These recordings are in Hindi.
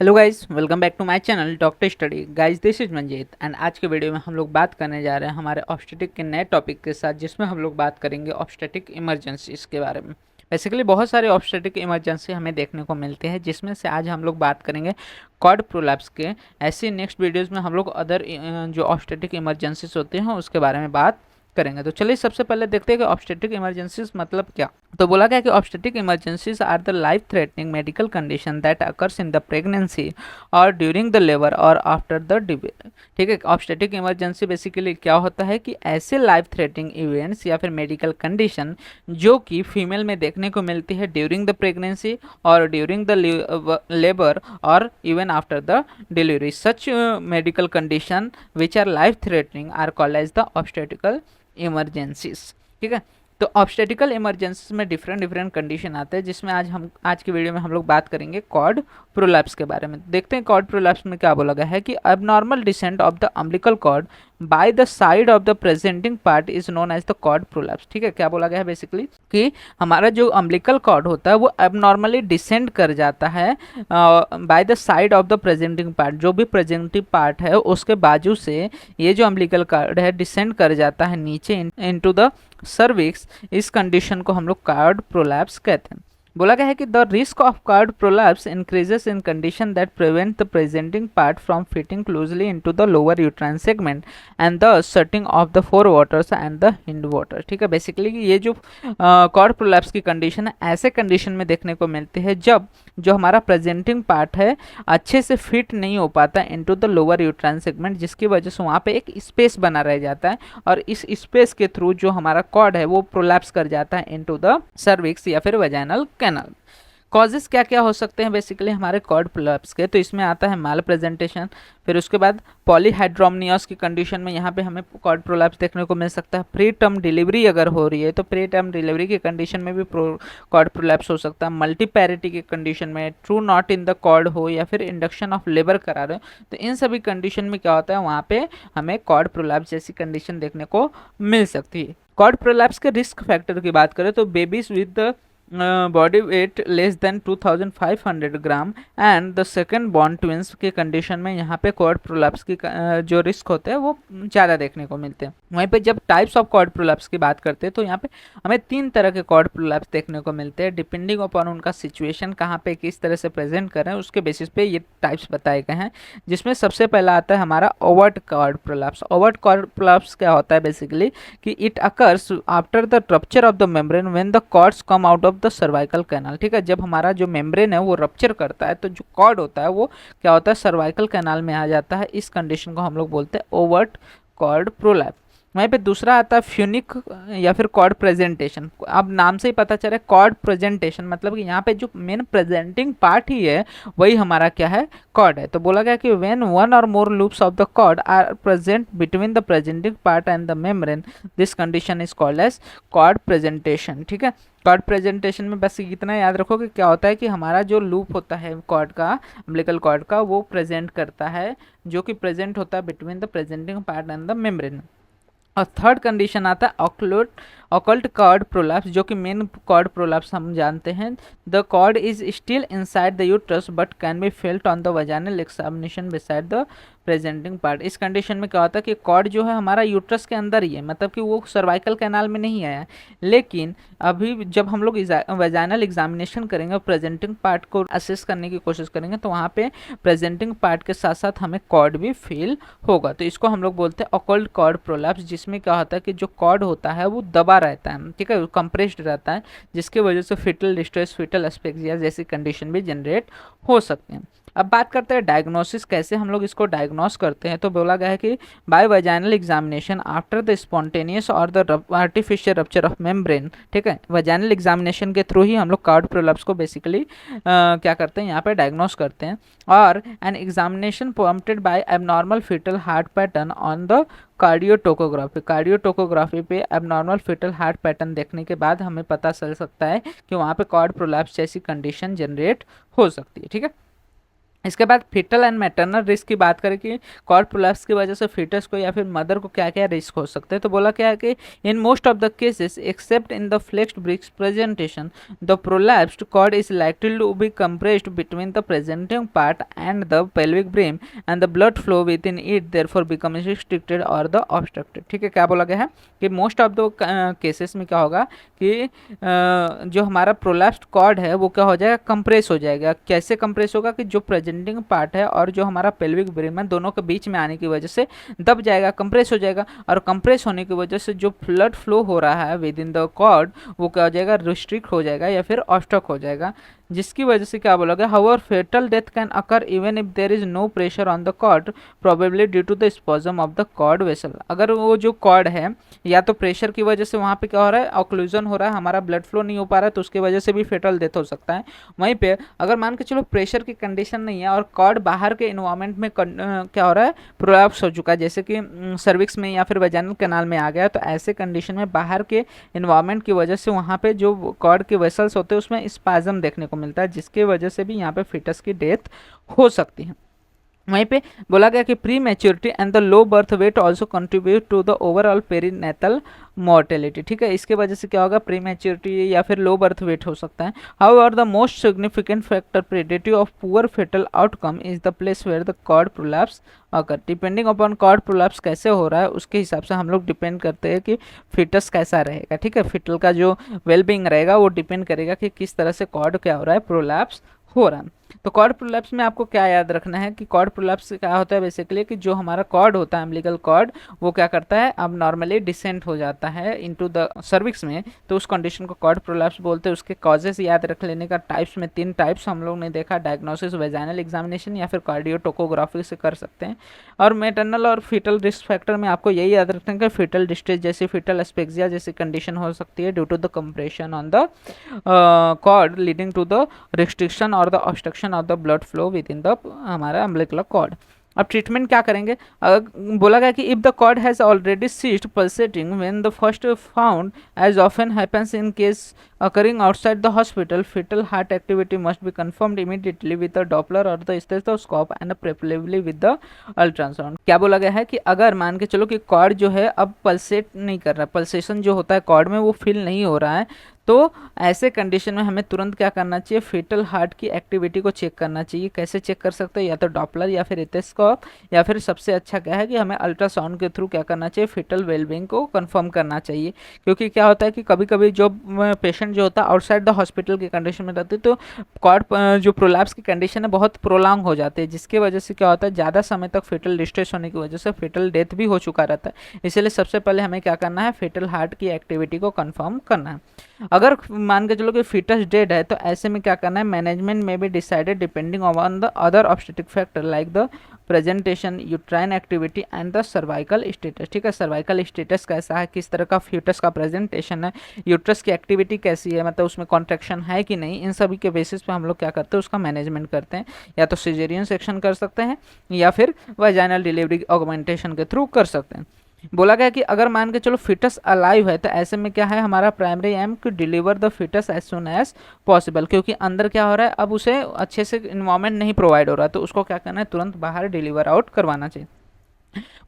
Hello guys, welcome back to my channel doctor study. Guys, this is Manjeet and आज के वीडियो में हम लोग बात करने जा रहे हैं हमारे ऑब्स्टेटिक के नए टॉपिक के साथ, जिसमें हम लोग बात करेंगे ऑब्स्टेटिक इमरजेंसीज के बारे में। बेसिकली बहुत सारे ऑब्स्टेटिक इमरजेंसी हमें देखने को मिलते हैं, जिसमें से आज हम लोग बात करेंगे कॉर्ड प्रोलैप्स के। ऐसे नेक्स्ट वीडियोज़ में हम लोग अदर जो ऑब्स्टेटिक इमरजेंसीज होते हैं उसके बारे में बात करेंगे। तो चलिए सबसे पहले देखते हैं कि ऑब्स्टेटिक इमरजेंसीज मतलब क्या। तो बोला गया कि obstetric emergencies are the life threatening medical condition that occurs in the pregnancy और ड्यूरिंग द लेबर और आफ्टर द डिलीवरी। ठीक है, ऑब्स्टेटिक इमरजेंसी बेसिकली क्या होता है कि ऐसे लाइफ थ्रेटनिंग इवेंट्स या फिर मेडिकल कंडीशन जो कि फीमेल में देखने को मिलती है ड्यूरिंग द प्रेगनेंसी और ड्यूरिंग द लेबर और even after the delivery. Such medical condition which are life threatening are called as the obstetrical emergencies. ठीक है, तो ऑब्स्टेटिकल इमरजेंसीज में डिफरेंट कंडीशन आते हैं, जिसमें आज की वीडियो में हम लोग बात करेंगे कॉर्ड प्रोलैप्स के बारे में। देखते हैं कॉर्ड प्रोलैप्स में क्या बोला गया है कि abnormal descent of the umbilical cord by the side of the presenting part is known as the cord prolapse. ठीक है, क्या बोला गया है बेसिकली कि हमारा जो अम्बिलिकल कॉर्ड होता है वो अबनॉर्मली डिसेंड कर जाता है bye the side of the presenting part. जो भी प्रेजेंटिंग पार्ट है उसके बाजू से ये जो अम्बिलिकल कॉर्ड है डिसेंड कर जाता है नीचे इनटू द सर्विक्स। इस कंडीशन को हम लोग कॉर्ड प्रोलैप्स कहते हैं। बोला गया है कि the risk of cord prolapse increases in condition that prevent the presenting part from fitting closely into the lower uterine segment and the shutting of the fore waters and the hind water. ठीक है, बेसिकली ये जो कॉर्ड प्रोलैप्स की कंडीशन है ऐसे कंडीशन में देखने को मिलती है जब जो हमारा प्रेजेंटिंग पार्ट है अच्छे से फिट नहीं हो पाता into the lower uterine segment, जिसकी वजह से वहाँ पे एक स्पेस बना रह जाता है और इस स्पेस के थ्रू जो हमारा कॉर्ड है वो प्रोलैप्स कर जाता है इनटू द सर्विक्स या फिर वजाइनल कैनाल। कॉजेस क्या क्या हो सकते हैं बेसिकली हमारे कॉर्ड प्रोलैप्स के, तो इसमें आता है माल प्रेजेंटेशन, फिर उसके बाद पॉलीहाइड्रोमनियस की कंडीशन में यहाँ पे हमें कॉर्ड प्रोलैप्स देखने को मिल सकता है। प्री टर्म डिलीवरी अगर हो रही है तो प्री टर्म डिलीवरी की कंडीशन में भी कॉर्ड प्रोलैप्स हो सकता है। मल्टीपैरिटी की कंडीशन में, true knot in the cord हो या फिर इंडक्शन ऑफ लेबर करा रहे हो, तो इन सभी कंडीशन में क्या होता है वहाँ पे हमें कॉर्ड प्रोलैप्स जैसी कंडीशन देखने को मिल सकती है। कॉर्ड प्रोलैप्स के रिस्क फैक्टर की बात करें तो babies with body weight less than 2500 gram and the second born twins के कंडीशन में यहाँ पे कॉर्ड प्रोलैप्स की जो रिस्क होते हैं वो ज़्यादा देखने को मिलते हैं। वहीं पे जब टाइप्स ऑफ कॉर्ड प्रोलैप्स की बात करते हैं तो यहाँ पे हमें 3 तरह के कॉर्ड प्रोलैप्स देखने को मिलते हैं, डिपेंडिंग अपॉन उनका सिचुएशन कहाँ पे किस तरह से प्रेजेंट कर रहे हैं उसके बेसिस पे ये टाइप्स बताए गए हैं। जिसमें सबसे पहला आता है हमारा overt cord prolapse. Overt cord prolapse क्या होता है बेसिकली कि it occurs after the rupture of the membrane when the cords come out of the cervical canal. ठीक है, जब हमारा जो मेम्ब्रेन है वो रप्चर करता है तो जो कॉर्ड होता है वो क्या होता है सर्वाइकल कैनाल में आ जाता है। इस कंडीशन को हम लोग बोलते हैं ओवर्ट कॉर्ड प्रोलैप्स। वहीं पे दूसरा आता है फ्यूनिक या फिर कॉर्ड प्रेजेंटेशन। अब नाम से ही पता चला कॉर्ड प्रेजेंटेशन मतलब कि यहाँ पे जो मेन प्रेजेंटिंग पार्ट ही है वही हमारा क्या है कॉर्ड है। तो बोला गया कि when one or more loops of the cord are present between the presenting part and the membrane this condition is called as cord presentation. ठीक है, कॉर्ड प्रेजेंटेशन में बस इतना याद रखो कि क्या होता है कि हमारा जो लूप होता है कॉर्ड का, अम्बिलिकल कॉर्ड का, वो प्रेजेंट करता है जो कि प्रेजेंट होता है between the presenting part and the membrane. और थर्ड कंडीशन आता है ऑकल्ट कॉर्ड प्रोलैप्स, जो कि मेन कॉर्ड प्रोलैप्स हम जानते हैं। The cord is still inside the uterus but can be felt on the vaginal examination beside the presenting part. इस कंडीशन में क्या होता है कि कॉर्ड जो है हमारा यूट्रस के अंदर ही है, मतलब कि वो सर्वाइकल कैनाल में नहीं आया, लेकिन अभी जब हम लोग वजाइनल एग्जामिनेशन करेंगे और प्रेजेंटिंग पार्ट को असेस करने की कोशिश करेंगे तो वहाँ पे प्रेजेंटिंग पार्ट के साथ साथ हमें कॉर्ड भी फील होगा। तो इसको हम लोग बोलते हैं ऑकल्ट कॉर्ड प्रोलैप्स, जिसमें क्या होता है कि जो कॉर्ड होता है वो दबा रहता है, ठीक है, कंप्रेस्ड रहता है, जिसकी वजह से फिटल डिस्ट्रेस, फिटल एस्पेक्सिया जैसी कंडीशन भी जनरेट हो सकते हैं। अब बात करते हैं डायग्नोसिस, कैसे हम लोग इसको डायग्नोस करते हैं। तो बोला गया है कि by vaginal examination after the spontaneous or the artificial rupture of membrane. ठीक है, वजाइनल एग्जामिनेशन के थ्रू ही हम लोग कॉर्ड प्रोलैप्स को बेसिकली क्या करते हैं यहाँ पे डायग्नोस करते हैं। और an examination prompted by abnormal fetal heart pattern on the cardiotocography पे एबनॉर्मल फीटल हार्ट पैटर्न देखने के बाद हमें पता चल सकता है कि वहाँ पे कॉर्ड प्रोलैप्स जैसी कंडीशन जनरेट हो सकती है। ठीक है, इसके बाद फीटल एंड मैटरनल रिस्क की बात करें कि कॉर्ड प्रोलैप्स की वजह से फीटस को या फिर मदर को क्या क्या रिस्क हो सकते हैं। तो बोला क्या है कि in most of the cases except in the flexed breech presentation the prolapsed cord is likely to be compressed between the presenting part and the pelvic brim and the blood flow within it therefore becomes restricted or the obstructed. ठीक है, क्या बोला गया है कि मोस्ट ऑफ द केसेस में क्या होगा कि जो हमारा प्रोलैप्स्ड कॉर्ड है वो क्या हो जाएगा, कंप्रेस हो जाएगा। कैसे कंप्रेस होगा कि जो प्रेजेंटिंग पार्ट है और जो हमारा पेल्विक ब्रेम है दोनों के बीच में आने की वजह से दब जाएगा, कंप्रेस हो जाएगा, और कंप्रेस होने की वजह से जो ब्लड फ्लो हो रहा है विद इन द कॉर्ड वो क्या हो जाएगा, रिस्ट्रिक्ट हो जाएगा या फिर ऑब्स्ट्रक्ट हो जाएगा, जिसकी वजह से क्या बोला गया, however fetal death can occur even if there is no pressure on the cord probably due to the spasm of the cord vessel. अगर वो जो कॉर्ड है या तो प्रेशर की वजह से वहाँ पे क्या हो रहा है, ऑक्लूजन हो रहा है, हमारा ब्लड फ्लो नहीं हो पा रहा है, तो उसकी वजह से भी फेटल डेथ हो सकता है। वहीं पे अगर मान के चलो प्रेशर की कंडीशन नहीं है और कॉर्ड बाहर के इन्वायरमेंट में क्या हो रहा है, प्रोलैप्स हो चुका है, जैसे कि सर्विक्स में या फिर वजाइनल कैनाल में आ गया, तो ऐसे कंडीशन में बाहर के इन्वायरमेंट की वजह से वहाँ पे जो कॉर्ड के वेसल्स होते हैं उसमें स्पाजम देखने को मिलता है, जिसकी वजह से भी यहाँ पे फिटस की डेथ हो सकती है। वहीं पे बोला गया कि prematurity and the low birth weight also contribute to the overall perinatal mortality. ठीक है, इसके वजह से क्या होगा, प्री मैच्योरिटी या फिर लो बर्थ वेट हो सकता है। However the most significant factor predictive of poor fetal outcome is the place where the cord prolapse occur. Depending upon cord prolapse कैसे हो रहा है उसके हिसाब से हम लोग डिपेंड करते हैं कि फिटस कैसा रहेगा। ठीक है, फिटल का जो वेलबींग रहेगा वो डिपेंड करेगा कि किस तरह से कॉर्ड क्या हो रहा है, प्रोलैप्स हो रहा है। तो कॉर्ड प्रोलैप्स में आपको क्या याद रखना है कि कॉर्ड प्रोलैप्स क्या होता है, बेसिकली कि जो हमारा कॉर्ड होता है अम्बिलिकल कॉर्ड वो क्या करता है, अब नॉर्मली डिसेंट हो जाता है इनटू द सर्विक्स में, तो उस कंडीशन को कॉर्ड प्रोलैप्स बोलते हैं। उसके कॉजेस याद रख लेने का, टाइप्स में 3 टाइप्स हम लोग ने देखा, डायग्नोसिस, वेजाइनल एग्जामिनेशन या फिर कार्डियोटोकोग्राफी से कर सकते हैं। और मैटरनल और फीटल रिस्क फैक्टर में आपको यही याद रखना है कि फीटल डिस्ट्रेस जैसी, फीटल एस्पेक्सिया जैसी कंडीशन हो सकती है due to the compression on the cord leading to the restriction or the obstruction of the blood flow within the हमारा अम्बिलिकल कॉर्ड। अब ट्रीटमेंट क्या करेंगे, बोला गया कि if the cord has already ceased pulsating when the first found as often happens in case occurring outside the hospital, fetal heart activity must be confirmed immediately with a Doppler or the stethoscope and preferably with the ultrasound। क्या बोला गया है कि अगर मान के चलो कि कॉर्ड जो है अब पल्सेट नहीं कर रहा, पल्सेशन जो होता है कॉर्ड में वो फील नहीं हो रहा है, तो ऐसे कंडीशन में हमें तुरंत क्या करना चाहिए, फेटल हार्ट की एक्टिविटी को चेक करना चाहिए। कैसे चेक कर सकते हैं, या तो डॉपलर या फिर स्टेथोस्कोप, या फिर सबसे अच्छा क्या है कि हमें अल्ट्रासाउंड के थ्रू क्या करना चाहिए, फेटल वेलबींग को कंफर्म करना चाहिए। क्योंकि क्या होता है कि कभी कभी जो पेशेंट जो होता है आउटसाइड द हॉस्पिटल की कंडीशन में रहती है, तो कॉर्ड जो प्रोलैप्स की कंडीशन है बहुत प्रोलॉन्ग हो जाती है, जिसकी वजह से क्या होता है, ज़्यादा समय तक फेटल डिस्ट्रेस होने की वजह से फेटल डेथ भी हो चुका रहता है। इसलिए सबसे पहले हमें क्या करना है, फेटल हार्ट की एक्टिविटी को कंफर्म करना है। अगर मान के चलो कि फीटस डेड है, तो ऐसे में क्या करना है, मैनेजमेंट में भी decided depending on the other obstetric factor like the presentation, uterine activity and the cervical status. ठीक है, सर्वाइकल स्टेटस कैसा है, किस तरह का फ्यूटस का प्रेजेंटेशन है, यूट्रस की एक्टिविटी कैसी है, मतलब उसमें कॉन्ट्रैक्शन है कि नहीं, इन सभी के बेसिस पे हम लोग क्या करते हैं, उसका मैनेजमेंट करते हैं। या तो सिजेरियन सेक्शन कर सकते हैं या फिर वाजाइनल डिलीवरी ऑगमेंटेशन के थ्रू कर सकते हैं। बोला गया कि अगर मान के चलो फिटस अलाइव है, तो ऐसे में क्या है, हमारा primary aim to deliver the fetus as soon as possible. क्योंकि अंदर क्या हो रहा है, अब उसे अच्छे से इन्वायरमेंट नहीं प्रोवाइड हो रहा है, तो उसको क्या करना है, तुरंत बाहर डिलीवर आउट करवाना चाहिए।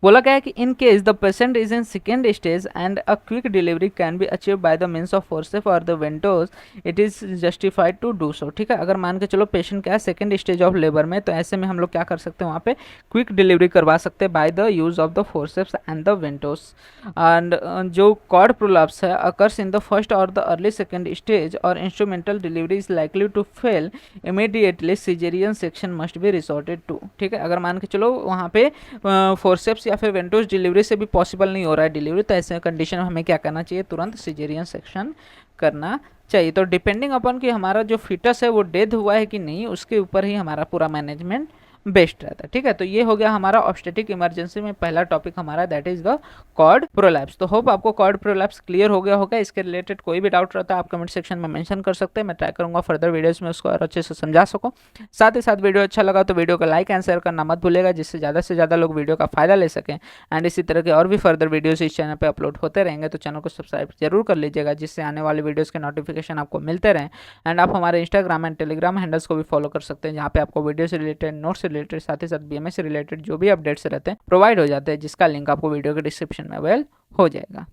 बोला गया है कि in case the patient is in second stage and a quick delivery can be achieve by the means of forcep or the ventouse, it is justified to do so. ठीक है, अगर मान के चलो पेशेंट क्या है सेकेंड स्टेज ऑफ लेबर में, तो ऐसे में हम लोग क्या कर सकते हैं, वहाँ पे क्विक डिलीवरी करवा सकते हैं by the use of the forceps and the ventouse. And जो कॉर्ड प्रोलैप्स है occurs in the first or the early second stage or instrumental delivery is likely to fail immediately, caesarean section must be resorted to. ठीक है, अगर मान के चलो वहाँ पे फोर्सेप्स या फिर वेंटोस डिलीवरी से भी पॉसिबल नहीं हो रहा है डिलीवरी, तो ऐसे कंडीशन में हमें क्या करना चाहिए, तुरंत सिजेरियन सेक्शन करना चाहिए। तो डिपेंडिंग अपॉन कि हमारा जो फिटस है वो डेथ हुआ है कि नहीं, उसके ऊपर ही हमारा पूरा मैनेजमेंट बेस्ट रहता है। ठीक है, तो ये हो गया हमारा ऑब्स्टेटिक इमरजेंसी में पहला टॉपिक हमारा, that is the cord prolapse. तो होप आपको कॉर्ड प्रोलैप्स क्लियर हो गया होगा। इसके रिलेटेड कोई भी डाउट रहता है आप कमेंट सेक्शन में मेंशन कर सकते हैं, मैं ट्राई करूंगा फर्दर वीडियोस में उसको और अच्छे से समझा सकूं। साथ ही साथ वीडियो अच्छा लगा तो वीडियो को लाइक एंड शेयर करना मत भूलेगा, जिससे ज़्यादा से ज़्यादा लोग वीडियो का फायदा ले सकें। एंड इसी तरह के और भी फर्दर वीडियोस इस चैनल पर अपलोड होते रहेंगे, तो चैनल को सब्सक्राइब जरूर कर लीजिएगा, जिससे आने वाले वीडियोज़ के नोटिफिकेशन आपको मिलते रहें। एंड आप हमारे इंस्टाग्राम एंड टेलीग्राम हैंडल्स को भी फॉलो कर सकते हैं, जहाँ पे आपको वीडियो से रिलेटेड, नोट्स से रिलेटेड, साथ ही साथ बीएमएस से रिलेटेड जो भी अपडेट्स रहते हैं प्रोवाइड हो जाते हैं, जिसका लिंक आपको वीडियो के डिस्क्रिप्शन में अवेल हो जाएगा।